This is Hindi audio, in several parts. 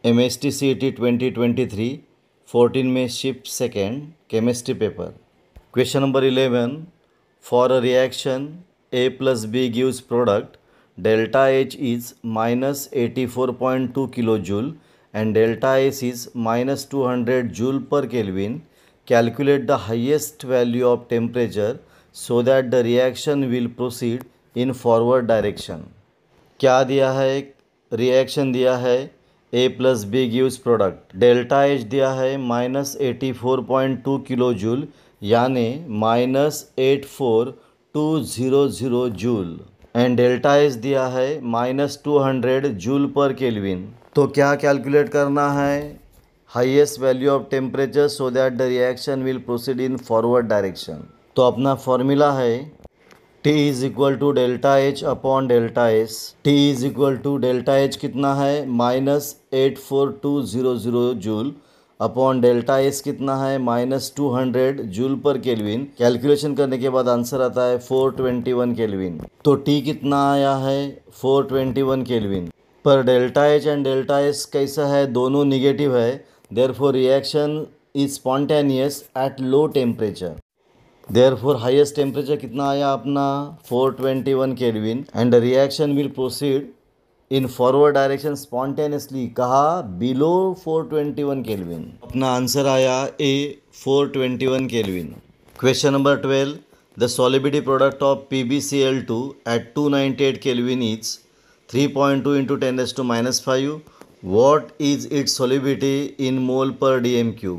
MSTCET 2023 14 में shift second chemistry paper. Question number 11, for a reaction A plus B gives product delta H is minus 84.2 kilojoule and delta S is minus 200 joule per Kelvin. Calculate the highest value of temperature so that the reaction will proceed in forward direction. क्या दिया है? रिएक्शन दिया है A plus B gives product, delta H दिया है -84.2 किलो जूल यानी -84200 जूल एंड डेल्टा एच दिया है -200 जूल पर केल्विन। तो क्या कैलकुलेट करना है? Highest value of temperature so that the reaction will proceed in forward direction. तो अपना फॉर्मूला है T is equal to delta H upon delta S. T is equal to delta H कितना है -84200 जूल अपॉन डेल्टा एस कितना है -200 जूल पर केल्विन। कैलकुलेशन करने के बाद आंसर आता है 421 केल्विन। तो T कितना आया है 421 केल्विन। पर delta H and delta S कैसा है? दोनों निगेटिव है, therefore reaction is spontaneous at low temperature. Therefore highest temperature कितना आया अपना 421 kelvin and the reaction will proceed in forward direction spontaneously. कहा बिलो 421 केल्विन। अपना आंसर आया A 421 kelvin. Question number 12, the solubility product of PbCl2 at 298 kelvin is 3.2 into 10⁻⁵। What is its solubility in mole per dm³?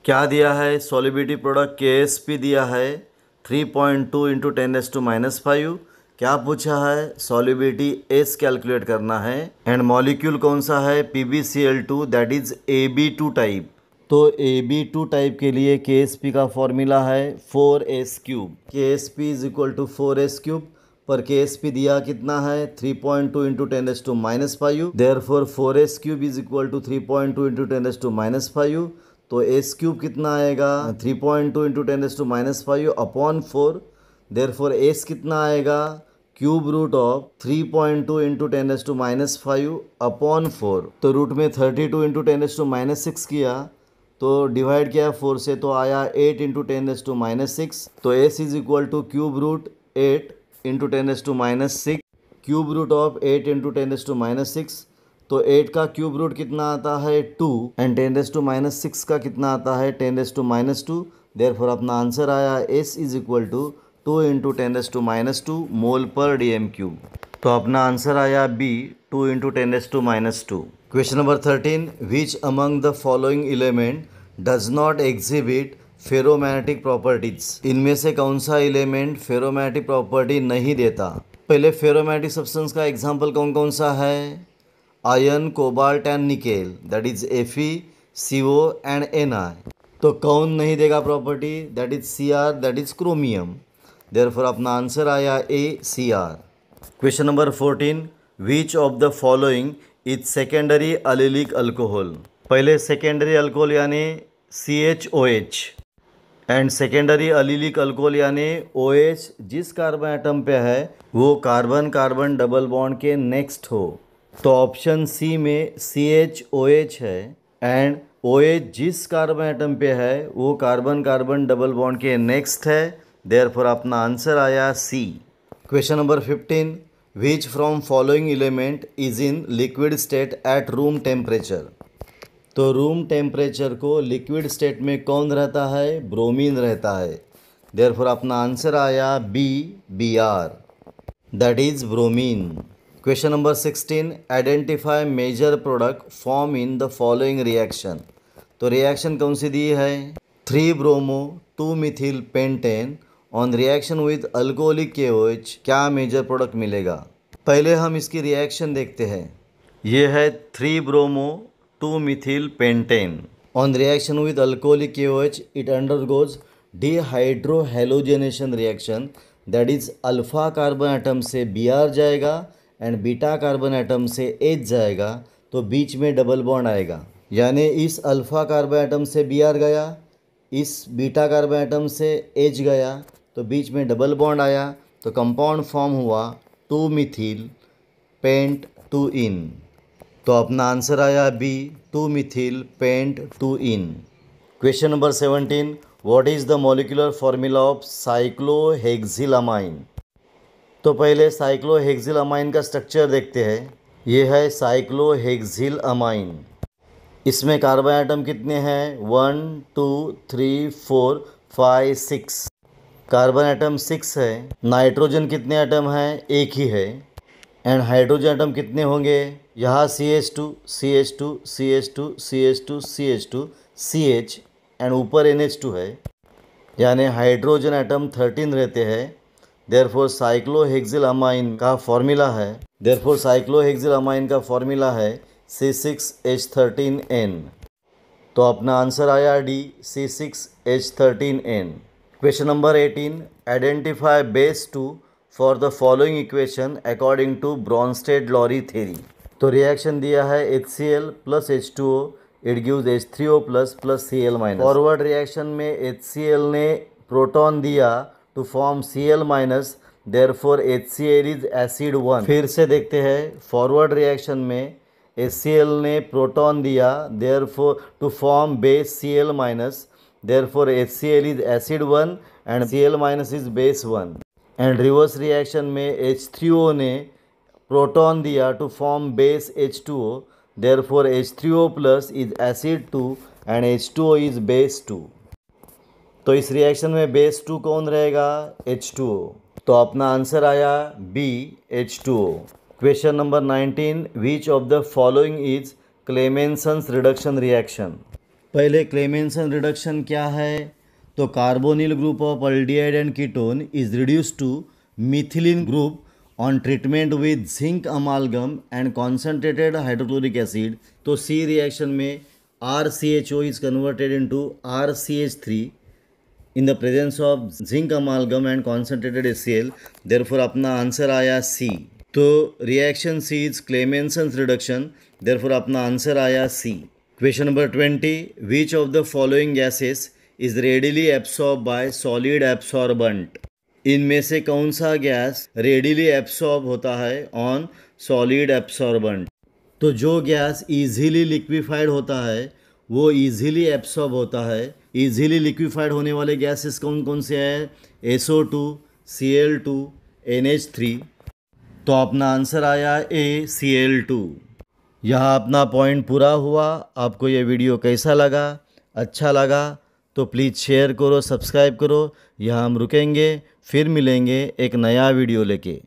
क्या दिया है? सॉलिबिलिटी प्रोडक्ट KSP दिया है 3.2 इंटू 10⁻⁵। क्या पूछा है? सॉलिबिलिटी S कैलकुलेट करना है एंड मॉलिक्यूल कौन सा है? PbCl2 that is AB2 type. तो AB2 टाइप के लिए KSP का फॉर्मूला है 4s³। KSP is equal to 4s³। पर KSP दिया कितना है 3.2 into 10⁻⁵। Therefore 4s³ is equal to 3.2 into 10⁻⁵। तो s³ कितना आएगा 3.2 इंटू 10⁻⁵ अपॉन 4। देयरफॉर s कितना आएगा cube root of 3.2 into 10⁻⁵ upon 4। तो रूट में 32 इंटू 10⁻⁶ किया तो डिवाइड किया 4 से तो आया 8 इंटू 10⁻⁶। तो s is equal to cube root 8 into 10⁻⁶, cube root of 8 into 10⁻⁶। तो 8 का क्यूब रूट कितना आता है 2 एंड 10⁻⁶ का कितना आता है 10⁻²। देयरफॉर अपना आंसर आया S is equal to 2 into 10⁻² mole per dm³। तो अपना आंसर आया B 2 into 10⁻²। Question number 13, which among the following element does not exhibit ferromagnetic properties? इनमें से कौन सा एलिमेंट फेरोमैग्नेटिक प्रॉपर्टी नहीं देता? पहले फेरोमैग्नेटिक सब्सटेंस का एग्जाम्पल कौन कौन सा है? Iron, cobalt and nickel that is Fe, CO and Na। तो कौन नहीं देगा property? That is Cr that is chromium. Therefore अपना आंसर आया A Cr। Question number 14, which of the following is secondary allylic alcohol? पहले सेकेंडरी अल्कोहल यानी CHOH and secondary allylic alcohol यानी OH जिस कार्बन एटम पे है वो कार्बन कार्बन डबल बॉन्ड के नेक्स्ट हो। तो ऑप्शन सी में CHOH है एंड OH जिस कार्बन एटम पे है वो कार्बन कार्बन डबल बॉन्ड के नेक्स्ट है। देयरफॉर अपना आंसर आया C। Question number 15, which from following element is in liquid state at room temperature? तो रूम टेम्परेचर को लिक्विड स्टेट में कौन रहता है? ब्रोमीन रहता है। देयरफॉर अपना आंसर आया B Br that is bromine. Question number 16, identify major product form in the following reaction. तो रिएक्शन कौन सी दी है? 3 bromo 2 methyl pentane on reaction with alcoholic KOH क्या मेजर प्रोडक्ट मिलेगा? पहले हम इसकी रिएक्शन देखते हैं। ये है 3 bromo 2 methyl pentane on reaction with alcoholic KOH it undergoes dehydrohalogenation reaction that is alpha carbon atom से Br जाएगा एंड बीटा कार्बन एटम से H जाएगा तो बीच में डबल बॉन्ड आएगा। यानी इस अल्फ़ा कार्बन एटम से Br गया, इस बीटा कार्बन एटम से H गया तो बीच में डबल बॉन्ड आया तो कंपाउंड फॉर्म हुआ 2 मिथिल पेंट 2 इन। तो अपना आंसर आया B, 2 methyl pent 2 ene. Question number 17, what is the molecular formula of cyclohexylamine. तो पहले साइक्लोहेक्सिलामाइन का स्ट्रक्चर देखते हैं। ये है साइक्लोहेक्सिलामाइन। इसमें कार्बन एटम कितने हैं? 1 2 3 4 5 6। कार्बन एटम 6 है। नाइट्रोजन कितने एटम हैं? एक ही है। एंड हाइड्रोजन एटम कितने होंगे? यहाँ CH2 CH2 CH2 CH2 CH2 CH and ऊपर NH2 है, यानी हाइड्रोजन एटम 13 रहते हैं। देयरफॉर साइक्लोहेक्सिलामाइन का फॉर्मूला है C6H13N। तो अपना आंसर आया D, C6H13N। Question number 18, identify base 2 for the following equation according to Bronsted Lowry theory. तो रिएक्शन दिया है HCl plus H2O, it gives H3O plus Cl minus. Forward reaction में HCl ने प्रोटॉन दिया to form Cl minus, therefore HCl is acid 1। फिर से देखते हैं, फॉरवर्ड रिएक्शन में HCl ने प्रोटॉन दिया therefore to form base Cl minus, therefore HCl is acid 1 and Cl minus is base 1। And reverse reaction में H3O ने प्रोटॉन दिया to form base H2O, therefore H3O plus is acid 2 and H2O is base 2। तो इस रिएक्शन में बेस 2 कौन रहेगा? H2O। तो अपना आंसर आया B, H2O। Question number 19, which of the following is Clemmensen's reduction reaction. पहले क्लेमेंसन रिडक्शन क्या है? तो carbonyl group of aldehyde and ketone is reduced to methylene group on treatment with zinc amalgam and concentrated hydrochloric acid. तो सी रिएक्शन में RCHO is converted into RCH3 in the presence of zinc amalgam and concentrated HCl, therefore अपना आंसर आया C। तो reaction C is Clemmensen's reduction, therefore अपना आंसर आया C। Question number 20, which of the following gases is readily absorb by solid absorbent. इनमें से कौन सा गैस रेडिली एब्सॉर्ब होता है ऑन सॉलिड एब्सॉर्बेंट। तो जो गैस इजीली लिक्विफाइड होता है वो इजीली एब्सॉर्ब होता है। इजीली लिक्विफाइड होने वाले गैसेस कौन कौन से हैं? SO2, Cl2, NH3। तो अपना आंसर आया ए, Cl2। यहाँ अपना पॉइंट पूरा हुआ। आपको ये वीडियो कैसा लगा? अच्छा लगा तो प्लीज़ शेयर करो, सब्सक्राइब करो। यहाँ हम रुकेंगे, फिर मिलेंगे एक नया वीडियो लेके।